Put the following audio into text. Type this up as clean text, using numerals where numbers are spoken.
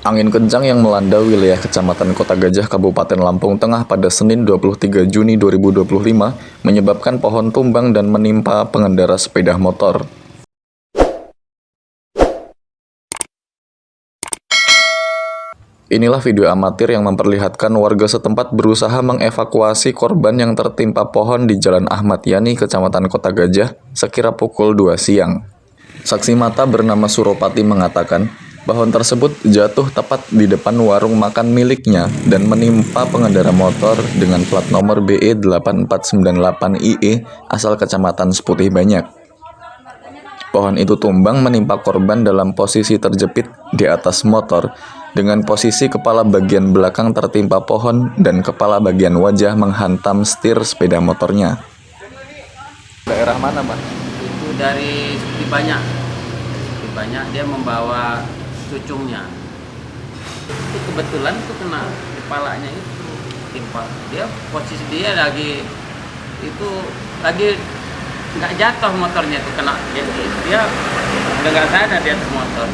Angin kencang yang melanda wilayah Kecamatan Kota Gajah, Kabupaten Lampung Tengah pada Senin 23 Juni 2025 menyebabkan pohon tumbang dan menimpa pengendara sepeda motor. Inilah video amatir yang memperlihatkan warga setempat berusaha mengevakuasi korban yang tertimpa pohon di Jalan Ahmad Yani, Kecamatan Kota Gajah, sekira pukul 2 siang. Saksi mata bernama Suropati mengatakan, pohon tersebut jatuh tepat di depan warung makan miliknya dan menimpa pengendara motor dengan plat nomor BE 8498IE asal Kecamatan Seputih Banyak. Pohon itu tumbang menimpa korban dalam posisi terjepit di atas motor, dengan posisi kepala bagian belakang tertimpa pohon dan kepala bagian wajah menghantam setir sepeda motornya. Daerah mana, Pak? Itu dari Seputih Banyak. Seputih Banyak, dia membawa cucungnya. Itu kebetulan itu kena kepalanya itu timpa. Dia posisi dia lagi nggak jatuh motornya itu kena. Dia udah nggak sadar di atas motor.